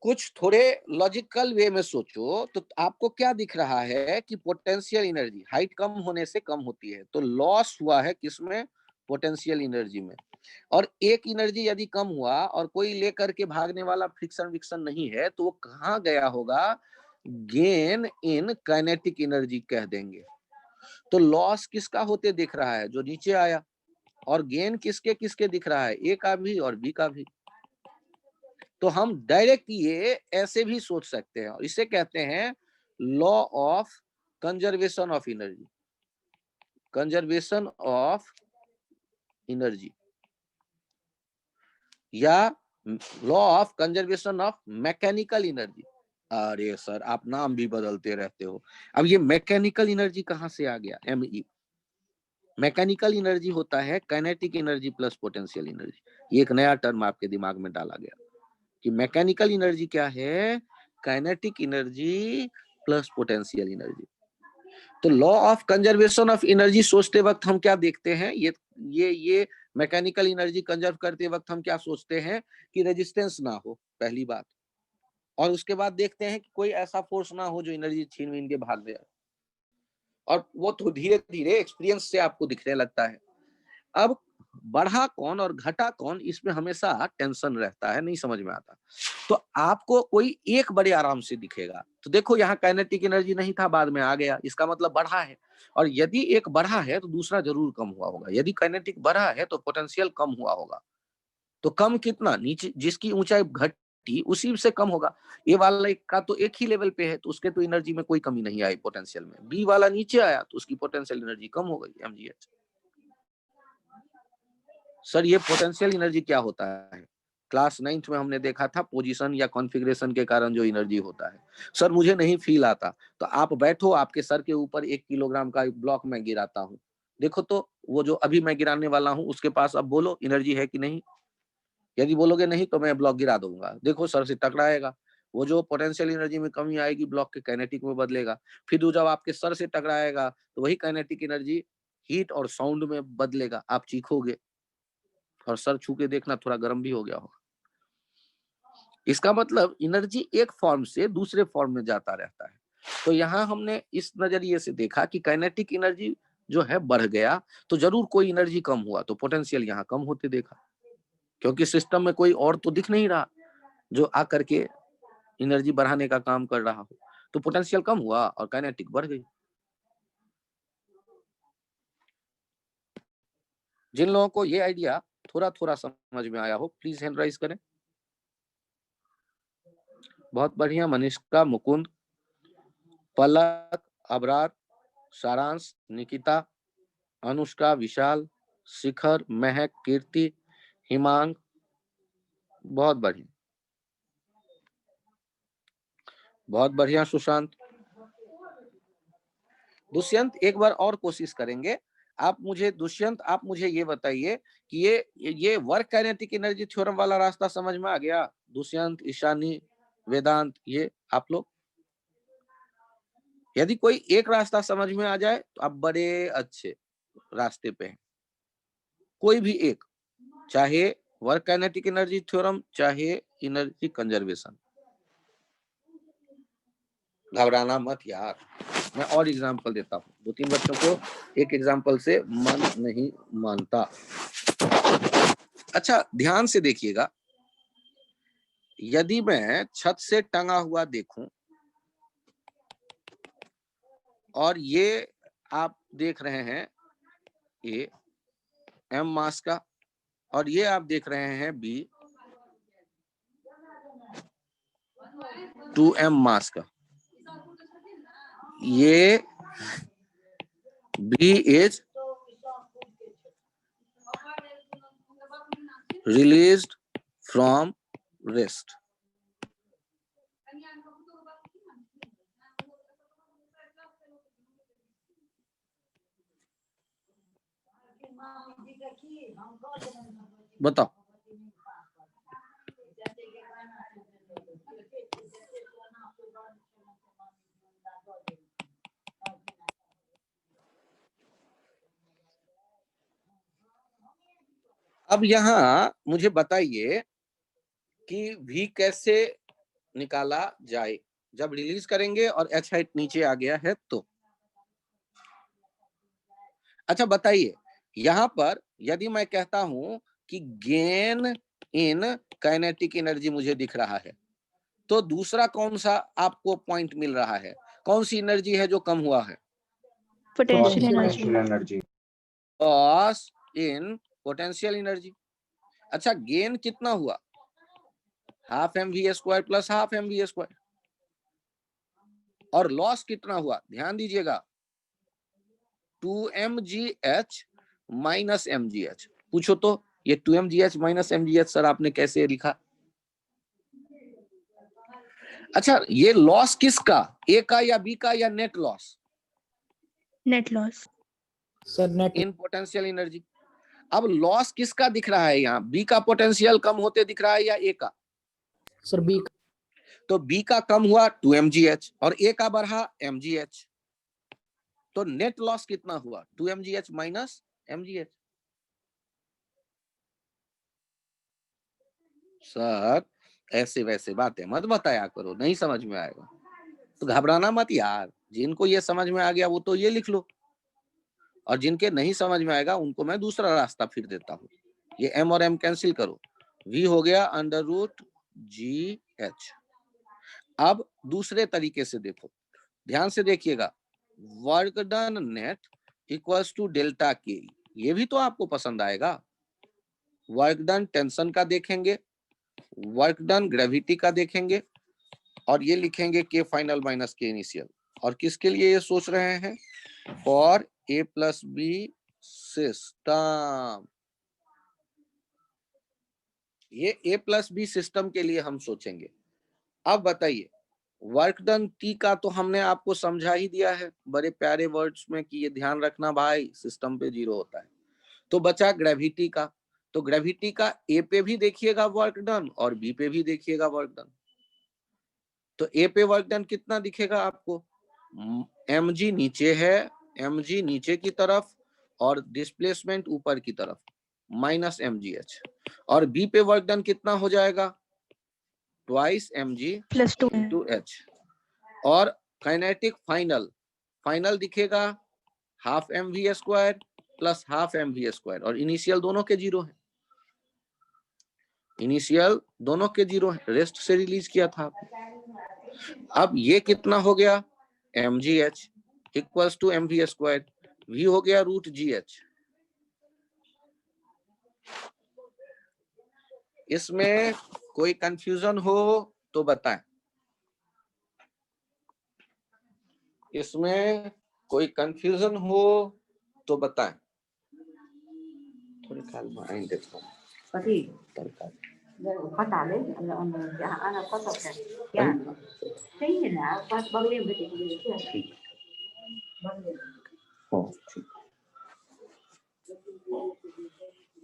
कुछ थोड़े लॉजिकल वे में सोचो तो आपको क्या दिख रहा है कि पोटेंशियल एनर्जी हाइट कम होने से कम होती है, तो लॉस हुआ है किसमें, पोटेंशियल एनर्जी में। और एक एनर्जी यदि कम हुआ और कोई लेकर के भागने वाला फ्रिक्शन विक्शन नहीं है, तो वो कहाँ गया होगा, गेन इन काइनेटिक एनर्जी कह देंगे। तो लॉस किसका होते दिख रहा है, जो नीचे आया, और गेन किसके किसके दिख रहा है, ए का भी और बी का भी। तो हम डायरेक्ट ये ऐसे भी सोच सकते हैं, और इसे कहते हैं law of conservation of energy, conservation of energy, या law of conservation of mechanical energy. अरे सर, आप नाम भी बदलते रहते हो। अब ये मैकेनिकल एनर्जी कहां से आ गया, ME? मैकेनिकल एनर्जी होता है kinetic energy plus potential energy. ये एक नया टर्म आपके दिमाग में डाला गया कि मैकेनिकल एनर्जी क्या है, kinetic energy plus potential energy. तो law of conservation of energy सोचते वक्त हम क्या देखते हैं, ये मैकेनिकल एनर्जी कंजर्व करते वक्त हम क्या सोचते हैं कि रेजिस्टेंस ना हो, पहली बात, और उसके बाद देखते हैं कि कोई ऐसा फोर्स ना हो जो एनर्जी छीन बीन के भाग जाए, और वो तो धीरे धीरे एक्सपीरियंस से आपको दिखने लगता है। अब बढ़ा कौन और घटा कौन, इसमें हमेशा टेंशन रहता है, नहीं समझ में आता। तो आपको कोई एक बड़े आराम से दिखेगा, तो देखो यहाँ काइनेटिक एनर्जी नहीं था, बाद में आ गया, इसका मतलब बढ़ा है। और यदि एक बढ़ा है तो दूसरा जरूर कम हुआ होगा, यदि काइनेटिक बढ़ा है तो पोटेंशियल कम हुआ होगा। तो कम कितना, नीचे जिसकी ऊंचाई घटी उसी से कम होगा। ए वाला का तो एक ही लेवल पे है, तो उसके तो एनर्जी में कोई कमी नहीं आई पोटेंशियल में। बी वाला नीचे आया तो उसकी पोटेंशियल एनर्जी कम हो गई, mgh। सर ये पोटेंशियल एनर्जी क्या होता है, क्लास 9th में हमने देखा था, पोजीशन या कॉन्फ़िगरेशन के कारण जो एनर्जी होता है। सर मुझे नहीं फील आता, तो आप बैठो, आपके सर के ऊपर 1 किलोग्राम का एक ब्लॉक मैं गिराता हूँ, देखो तो वो जो अभी मैं गिराने वाला हूँ उसके पास अब बोलो एनर्जी है कि नहीं। यदि बोलोगे नहीं तो मैं ब्लॉक गिरा दूंगा, देखो सर से टकराएगा, वो जो पोटेंशियल एनर्जी में कमी आएगी ब्लॉक के काइनेटिक में बदलेगा। फिर वो जब आपके सर से टकराएगा तो वही काइनेटिक एनर्जी हीट और साउंड में बदलेगा, आप चीखोगे, और सर छू के देखना थोड़ा गर्म भी हो गया होगा। इसका मतलब एनर्जी एक फॉर्म से दूसरे फॉर्म में जाता रहता है। तो यहाँ हमने इस नजरिए से देखा कि काइनेटिक एनर्जी जो है बढ़ गया तो जरूर कोई एनर्जी कम हुआ, तो पोटेंशियल यहाँ कम होते देखा। क्योंकि सिस्टम में कोई और तो दिख नहीं रहा जो आकर के एनर्जी बढ़ाने का काम कर रहा हो, तो पोटेंशियल कम हुआ और काइनेटिक बढ़ गई। जिन लोगों को ये आइडिया थोड़ा थोड़ा समझ में आया हो प्लीज हैंड राइज करें। बहुत बढ़िया। मनीषा, मुकुंद, पलक, अबरार, सारांश, निकिता, अनुष्का, विशाल, शिखर, महक, कीर्ति, हिमांग, बहुत बढ़िया, बहुत बढ़िया। सुशांत, दुष्यंत एक बार और कोशिश करेंगे। आप मुझे दुष्यंत आप मुझे ये बताइए कि ये वर्क काइनेटिक एनर्जी थ्योरम वाला रास्ता समझ में आ गया? दुष्यंत, ईशानी, वेदांत, ये आप लोग, यदि कोई एक रास्ता समझ में आ जाए तो आप बड़े अच्छे रास्ते पे हैं। कोई भी एक, चाहे वर्क काइनेटिक एनर्जी थ्योरम, चाहे एनर्जी कंजर्वेशन। घबराना मत यार, मैं और एग्जांपल देता हूँ। 2-3 बच्चों को एक एग्जांपल से मन नहीं मानता। अच्छा ध्यान से देखिएगा, यदि मैं छत से टंगा हुआ देखूं और ये आप देख रहे हैं ए m मास का, और ये आप देख रहे हैं b 2m मास का, ये b is released from rest. बताओ, अब यहां मुझे बताइए कि V कैसे निकाला जाए जब रिलीज करेंगे और H हाइट नीचे आ गया है तो। अच्छा बताइए, यहां पर यदि मैं कहता हूं कि गेन इन काइनेटिक एनर्जी मुझे दिख रहा है, तो दूसरा कौन सा आपको पॉइंट मिल रहा है? कौन सी एनर्जी है जो कम हुआ है? Potential energy. Potential energy. Loss in potential energy. अच्छा गेन कितना हुआ? Half mv² plus half mv²। और लॉस कितना हुआ? ध्यान दीजिएगा, 2mgh माइनस mgh। पूछो तो ये 2mgh माइनस mgh सर आपने कैसे लिखा? अच्छा ये लॉस किसका, ए का या बी का या net loss? Net loss. Sir net in potential energy. अब लॉस किसका दिख रहा है यहाँ? बी का पोटेंशियल कम होते दिख रहा है या ए का? सर बी तो बी का कम हुआ 2mgh और ए का बढ़ा mgh, तो नेट लॉस कितना हुआ? 2mgh minus mgh। सर ऐसे वैसे बातें मत बताया करो, नहीं समझ में आएगा तो घबराना मत यार। जिनको ये समझ में आ गया वो तो ये लिख लो, और जिनके नहीं समझ में आएगा उनको मैं दूसरा रास्ता फिर देता हूँ। ये m और m कैंसिल करो, v हो गया √gh। अब दूसरे तरीके से देखो, ध्यान से देखिएगा, work done net equals to delta K. ये भी तो आपको पसंद आएगा। वर्क डन टेंशन का देखेंगे, वर्क डन ग्रेविटी का देखेंगे, और ये लिखेंगे के फाइनल माइनस के इनिशियल। और किसके लिए ये सोच रहे हैं? For A plus B system. ये A प्लस बी सिस्टम के लिए हम सोचेंगे। अब बताइए, वर्क डन T का तो हमने आपको समझा ही दिया है बड़े प्यारे वर्ड्स में कि ये ध्यान रखना भाई सिस्टम पे 0 होता है। तो बचा ग्रेविटी का, तो ग्रेविटी का A पे भी देखिएगा वर्क डन और B पे भी देखिएगा वर्क डन। तो A पे वर्क डन कितना दिखेगा आपको? mg नीचे है, mg नीचे की तरफ और डिस्प्लेसमेंट ऊपर की तरफ माइनस mgh। और B पे वर्क डन कितना हो जाएगा? Twice mg Plus 2. into h। और काइनेटिक फाइनल दिखेगा half mv² plus half mv² और इनिशियल दोनों के 0 है। इनिशियल दोनों के 0 है, रेस्ट से रिलीज किया था। अब ये कितना हो गया, mgh equals to mv square, v हो गया √gh। इसमें कोई कंफ्यूजन हो तो बताएं, इसमें कोई कंफ्यूजन हो तो बताएं। थोड़े काल में आएंगे तो có tả đấy là anh có tập này dạ thấy thì là có bao nhiêu cái gì chứ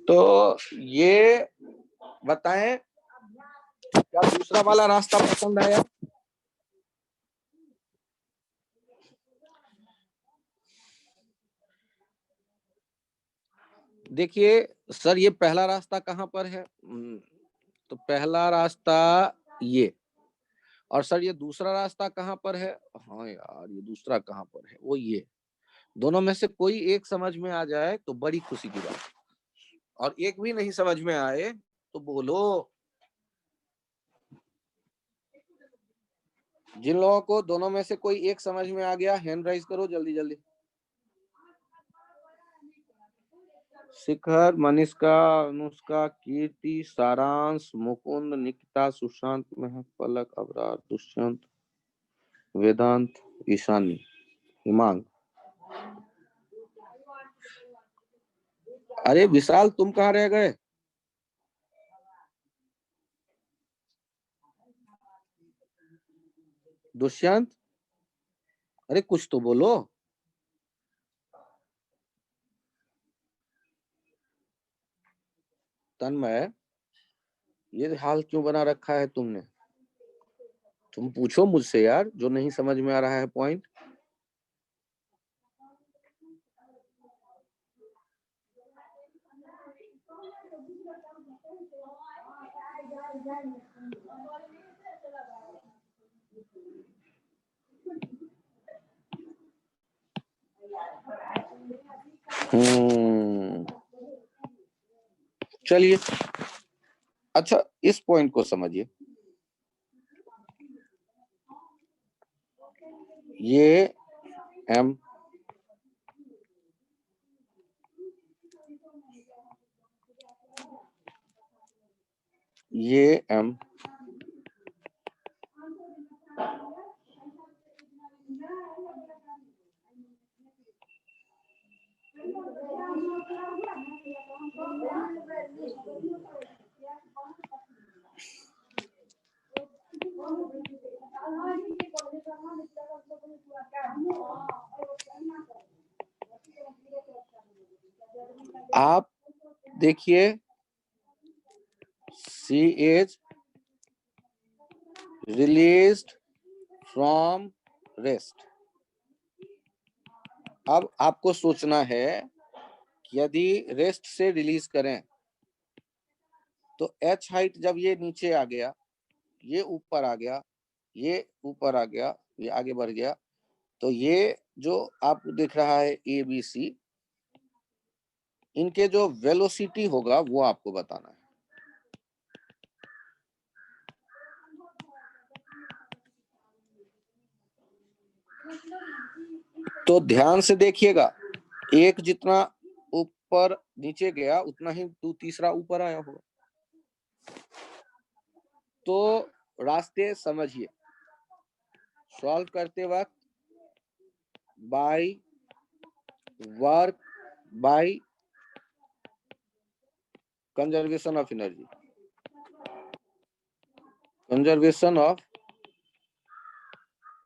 तो ये बताएं क्या दूसरा वाला रास्ता पसंद आया? देखिए सर, ये पहला रास्ता कहाँ पर है? तो पहला रास्ता ये, और सर ये दूसरा रास्ता कहाँ पर है? हाँ यार, ये दूसरा कहाँ पर है? वो ये। दोनों में से कोई एक समझ में आ जाए तो बड़ी खुशी की बात, और एक भी नहीं समझ में आए तो बोलो। जिन लोगों को दोनों में से कोई एक समझ में आ गया, हैंड राइज करो जल्दी जल्दी। शिखर, मनीषका, अनुष्का, कीर्ति, सारांश, मुकुंद, निकिता, सुशांत, महक, पलक, अबरार, दुष्यंत, वेदांत, ईशानी, हिमांग। अरे विशाल, तुम कहाँ रह गए? दुष्यंत, अरे कुछ तो बोलो। तन्मय, ये हाल क्यों बना रखा है तुमने? तुम पूछो मुझसे यार, जो नहीं समझ में आ रहा है पॉइंट। चलिए, अच्छा इस पॉइंट को समझिए। ये m ये m आप देखिए, she is released from rest। अब आपको सोचना है कि यदि रेस्ट से रिलीज करें तो h हाइट जब ये नीचे आ गया, ये ऊपर आ गया, ये ऊपर आ गया, ये आगे बढ़ गया, तो ये जो आपको दिख रहा है ABC, इनके जो वेलोसिटी होगा वो आपको बताना है। तो ध्यान से देखिएगा, एक जितना ऊपर नीचे गया उतना ही तीसरा ऊपर आया होगा। तो रास्ते समझिए, सॉल्व करते वक्त by work by conservation of energy, conservation of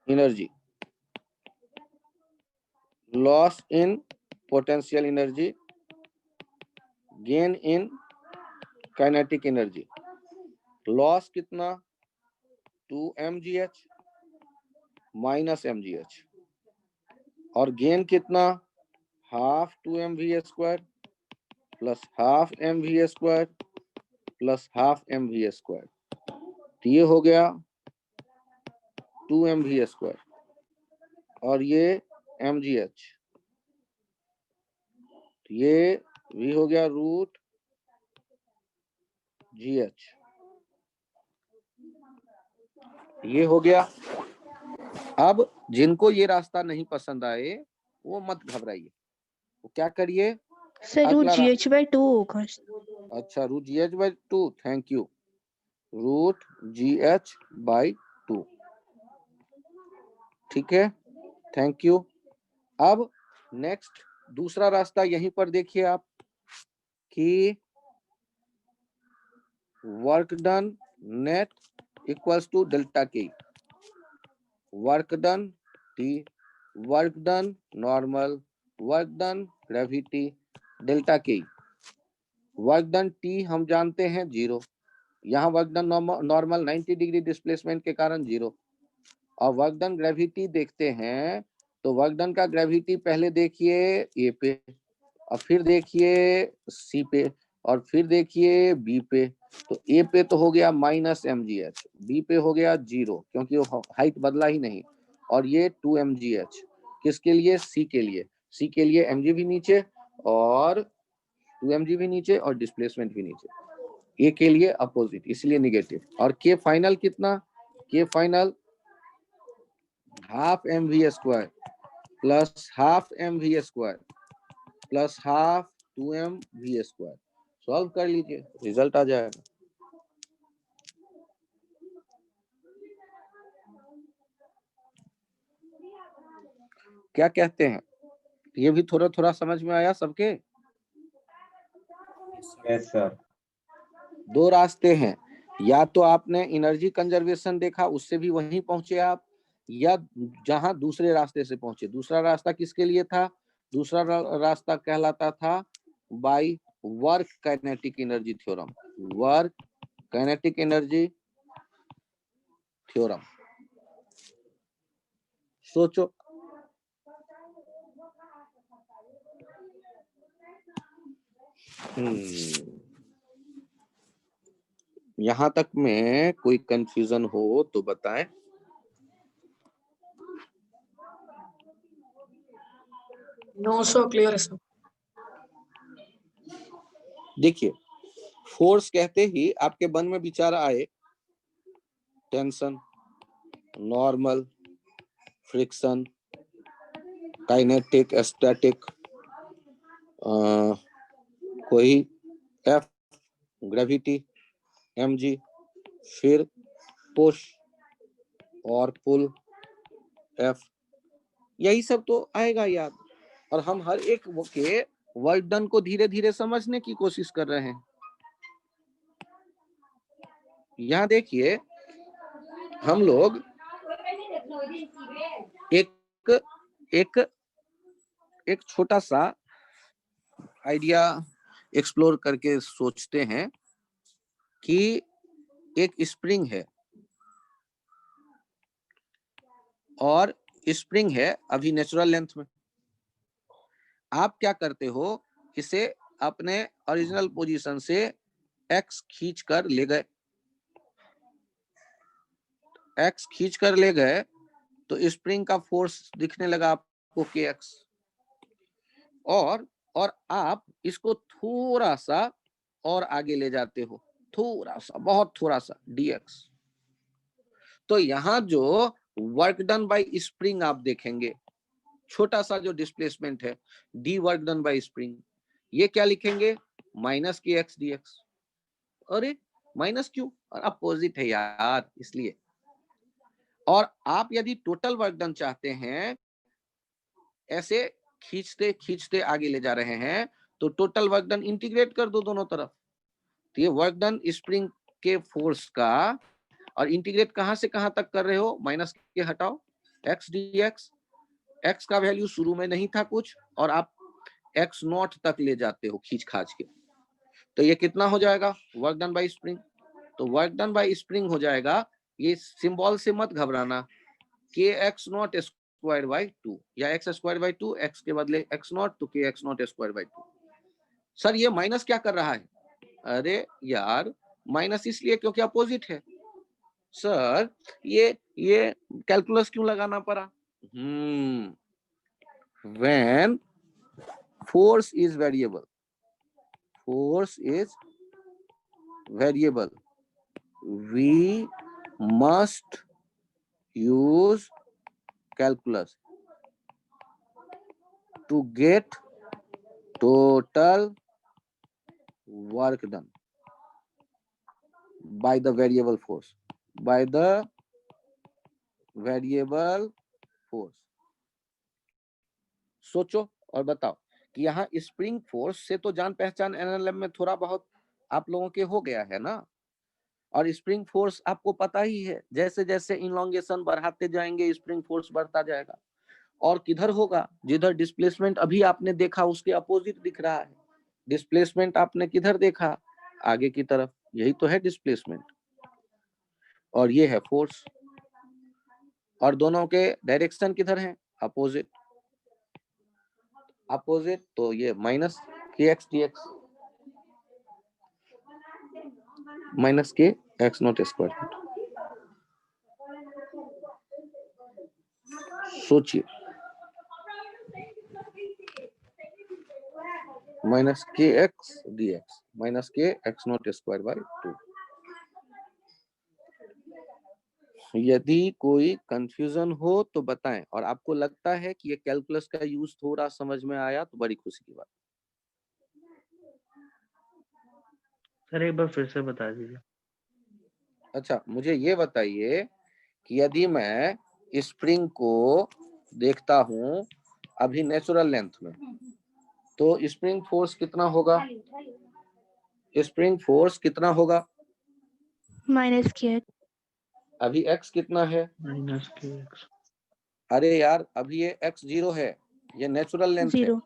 energy, loss in potential energy, gain in kinetic energy. Loss कितना, 2 mgh माइनस mgh, और गेन कितना, half 2 mv square plus half mv square plus half mv square. तो ये हो गया 2 mv square, और ये mgh, तो ये v हो गया GH। ये हो गया। अब जिनको ये रास्ता नहीं पसंद आए वो मत घबराइए, तो क्या करिए, सर रूट अगला GH/2 होगा। अच्छा root GH/2, thank you, root GH/2, ठीक है, थैंक यू। अब नेक्स्ट दूसरा रास्ता यहीं पर देखिए आप कि work done net equals to delta K, work done T, work done normal, work done gravity, delta K. Work done T हम जानते हैं 0, यहाँ work done normal 90 degree displacement के कारण 0, और वर्क डन ग्रेविटी देखते हैं तो वर्क डन का ग्रेविटी पहले देखिए ए पे, और फिर देखिए सी पे, और फिर देखिए बी पे। तो ए पे तो हो गया -mgh, बी पे हो गया 0 क्योंकि वो हाइट बदला ही नहीं, और ये 2 mgh किसके लिए, सी के लिए, सी के लिए mg भी नीचे और 2 mg भी नीचे और डिस्प्लेसमेंट भी नीचे, ए के लिए अपोजिट इसलिए निगेटिव। और के फाइनल कितना, के final half mv² plus half mv² plus half 2mv²। Solve कर लीजिए, रिजल्ट आ जाएगा। क्या कहते हैं, ये भी थोड़ा थोड़ा समझ में आया सबके? Yes sir. दो रास्ते हैं, या तो आपने एनर्जी कंजर्वेशन देखा उससे भी वहीं पहुंचे आप, या जहां दूसरे रास्ते से पहुंचे। दूसरा रास्ता किसके लिए था, दूसरा रास्ता कहलाता था by work kinetic energy theorem, work kinetic energy theorem. सोचो, यहां तक में कोई कंफ्यूजन हो तो बताएं। नो सर, क्लियर है सर। देखिए, फोर्स कहते ही आपके मन में विचार आए tension, normal, friction, kinetic, static, कोई एफ ग्रेविटी, mg, फिर पुश और पुल F, यही सब तो आएगा याद। और हम हर एक के वर्क डन को धीरे धीरे समझने की कोशिश कर रहे हैं। यहाँ देखिए, हम लोग एक छोटा सा आइडिया एक्सप्लोर करके सोचते हैं कि एक स्प्रिंग है और स्प्रिंग है अभी नेचुरल लेंथ में। आप क्या करते हो, इसे अपने ओरिजिनल पोजीशन से x खींच कर ले गए, x खींच कर ले गए तो स्प्रिंग का फोर्स दिखने लगा आपको kx, और आप इसको थोड़ा सा और आगे ले जाते हो, थोड़ा सा, बहुत थोड़ा सा dx। तो यहाँ जो वर्क डन बाय स्प्रिंग आप देखेंगे, छोटा सा जो डिस्प्लेसमेंट है d work done by spring, ये क्या लिखेंगे, -kx dx। अरे माइनस क्यों, अपोजिट है यार इसलिए। और आप यदि टोटल वर्क डन चाहते हैं, ऐसे खींचते खींचते आगे ले जा रहे हैं, तो टोटल वर्क डन इंटीग्रेट कर दो दोनों तरफ। तो ये वर्क डन स्प्रिंग के फोर्स का, और इंटीग्रेट कहां से कहां तक कर रहे हो, माइनस के हटाओ x dx, x का वैल्यू शुरू में नहीं था कुछ, और आप x0 तक ले जाते हो खींच खाच के। तो ये कितना हो जाएगा, वर्क डन बाय स्प्रिंग। तो वर्क डन बाय स्प्रिंग हो जाएगा, ये सिंबल से मत घबराना, kx0²/2 या x²/2, x के बदले x0 तो kx0²/2। सर ये माइनस क्या कर रहा है, अरे यार माइनस इसलिए क्योंकि अपोजिट है। सर ये कैलकुलस क्यों लगाना पड़ा, when force is variable, force is variable, we must use calculus to get total work done by the variable force, by the variable force. सोचो और बताओ कि यहाँ स्प्रिंग फोर्स से तो जान पहचान एनएलएम में थोड़ा बहुत आप लोगों के हो गया है ना, और स्प्रिंग फोर्स आपको पता ही है, जैसे जैसे इनलोंगेशन बढ़ाते जाएंगे स्प्रिंग फोर्स बढ़ता जाएगा। और किधर होगा, जिधर डिस्प्लेसमेंट अभी आपने देखा उसके अपोजिट दिख रहा है। डिस्प्लेसमेंट आपने किधर देखा, आगे की तरफ, यही तो है डिस्प्लेसमेंट, और ये है फोर्स, और दोनों के डायरेक्शन किधर है, अपोजिट। अपोजिट तो ये माइनस के एक्स डी एक्स, माइनस के एक्स नॉट स्क्वायर। सोचिए, माइनस के एक्स डी एक्स, माइनस के एक्स नॉट स्क्वायर बाय 2। यदि कोई कंफ्यूजन हो तो बताएं, और आपको लगता है कि ये कैलकुलस का यूज थोड़ा समझ में आया तो बड़ी खुशी की बात। सर एक बार फिर से बता दीजिए। अच्छा, मुझे ये बताइए कि यदि मैं स्प्रिंग को देखता हूं अभी नेचुरल लेंथ में, तो स्प्रिंग फोर्स कितना होगा, स्प्रिंग फोर्स कितना होगा, माइनस के एक्स। अभी x कितना है, माइनस के एक्स। अरे यार अभी ये x 0 है, ये नेचुरल लेंथ है, 0।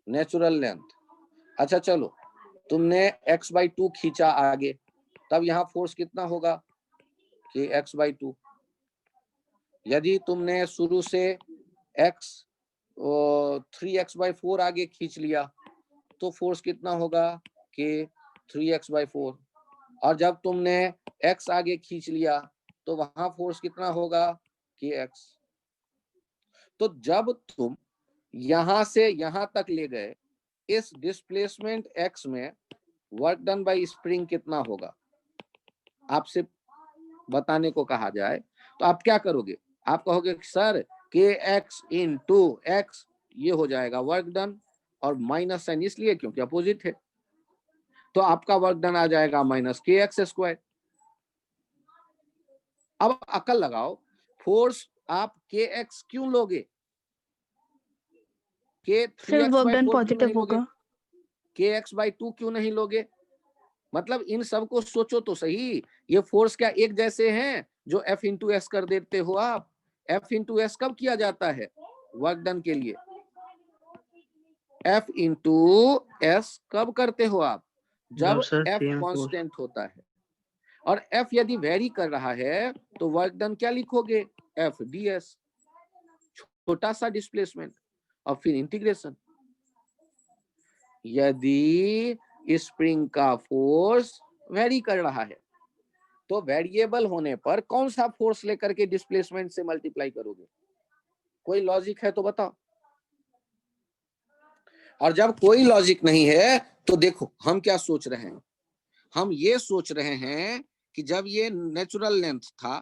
Natural length. अच्छा चलो, तुमने x/2 खींचा आगे, तब यहाँ फोर्स कितना होगा कि x/2। यदि तुमने शुरू से x 3x/4 आगे खींच लिया तो फोर्स कितना होगा कि 3x/4, और जब तुमने x आगे खींच लिया तो वहां फोर्स कितना होगा कि x। तो जब तुम यहां से यहां तक ले गए, इस डिस्प्लेसमेंट x में वर्क डन बाय स्प्रिंग कितना होगा, आपसे बताने को कहा जाए तो आप क्या करोगे, आप कहोगे सर के एक्स इंटू एक्स, ये हो जाएगा वर्क डन, और माइनस साइन इसलिए क्योंकि अपोजिट है, तो आपका वर्क डन आ जाएगा माइनस के एक्स स्क्वायर। अब अकल लगाओ, फोर्स आप के एक्स क्यों लोगे, के सर वर्क डन 3x/4 क्यों पॉजिटिव नहीं लोगे, होगा। के x/2 क्यों नहीं लोगे। मतलब इन सब को सोचो तो सही, ये फोर्स क्या एक जैसे हैं जो F इंटू एस कर देते हो आप। F इंटू एस कब किया जाता है वर्क डन के लिए, F इंटू एस कब करते हो आप, जब sir F same force. Constant होता है, और F यदि वेरी कर रहा है तो वर्क डन क्या लिखोगे, F ds, छोटा सा डिस्प्लेसमेंट, और फिर इंटीग्रेशन। यदि स्प्रिंग का फोर्स वेरी कर रहा है तो वेरिएबल होने पर कौन सा फोर्स लेकर के डिस्प्लेसमेंट से मल्टीप्लाई करोगे, कोई लॉजिक है तो बताओ। और जब कोई लॉजिक नहीं है तो देखो हम क्या सोच रहे हैं, हम ये सोच रहे हैं कि जब ये नेचुरल लेंथ था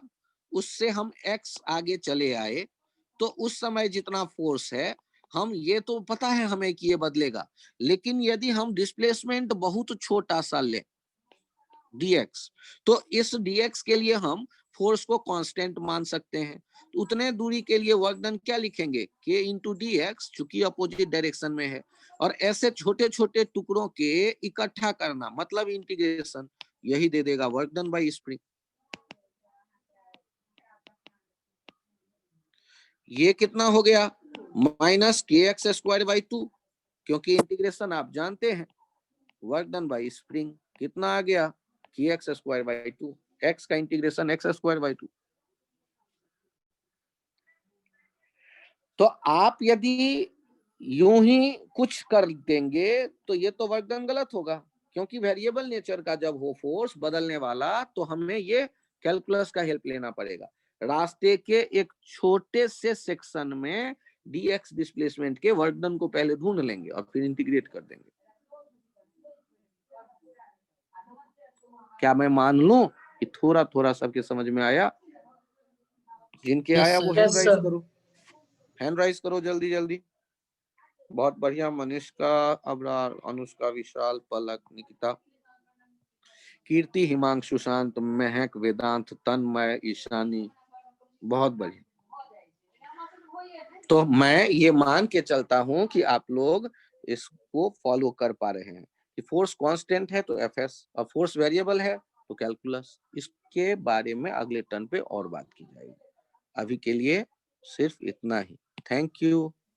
उससे हम x आगे चले आए तो उस समय जितना फोर्स है, हम ये तो पता है हमें कि ये बदलेगा, लेकिन यदि हम डिस्प्लेसमेंट बहुत छोटा सा ले dx, तो इस dx के लिए हम फोर्स को कांस्टेंट मान सकते हैं, तो उतने दूरी के लिए वर्क डन क्या लिखेंगे, k इंटू डी एक्स, चूंकि अपोजिट डायरेक्शन में है, और ऐसे छोटे छोटे टुकड़ों के इकट्ठा करना मतलब इंटीग्रेशन, यही दे देगा वर्क डन बाय स्प्रिंग। ये कितना हो गया, माइनस के एक्स स्क्वायर बाई 2, क्योंकि इंटीग्रेशन आप जानते हैं, वर्क डन बाय स्प्रिंग कितना आ गया, के एक्स स्क्वायर बाई 2, एक्स का इंटीग्रेशन एक्स स्क्वायर बाई 2। तो आप यदि यूं ही कुछ कर देंगे तो ये तो वर्क डन गलत होगा, क्योंकि वेरिएबल नेचर का जब हो फोर्स बदलने वाला तो हमें ये कैलकुलस का हेल्प लेना पड़ेगा। रास्ते के एक छोटे से सेक्शन में dx डिस्प्लेसमेंट के वर्क डन को पहले ढूंढ लेंगे और फिर इंटीग्रेट कर देंगे। क्या मैं मान लूं कि थोड़ा थोड़ा सबके समझ में आया? जिनके Yes, आया sir. वो Yes, हैंड राइज sir. करो, हैंड राइज करो जल्दी जल्दी। बहुत बढ़िया। मनीषका, अबरार, अनुष्का, विशाल, पलक, निकिता, कीर्ति, हिमांशु, शांत, महक, वेदांत, तन्मय, ईशानी, बहुत बढ़िया। तो मैं ये मान के चलता हूं कि आप लोग इसको फॉलो कर पा रहे हैं कि फोर्स कांस्टेंट है तो एफएस, और फोर्स वेरिएबल है तो कैलकुलस। इसके बारे में अगले टर्न पे और बात की जाएगी। अभी के लिए सिर्फ इतना ही। Thank you.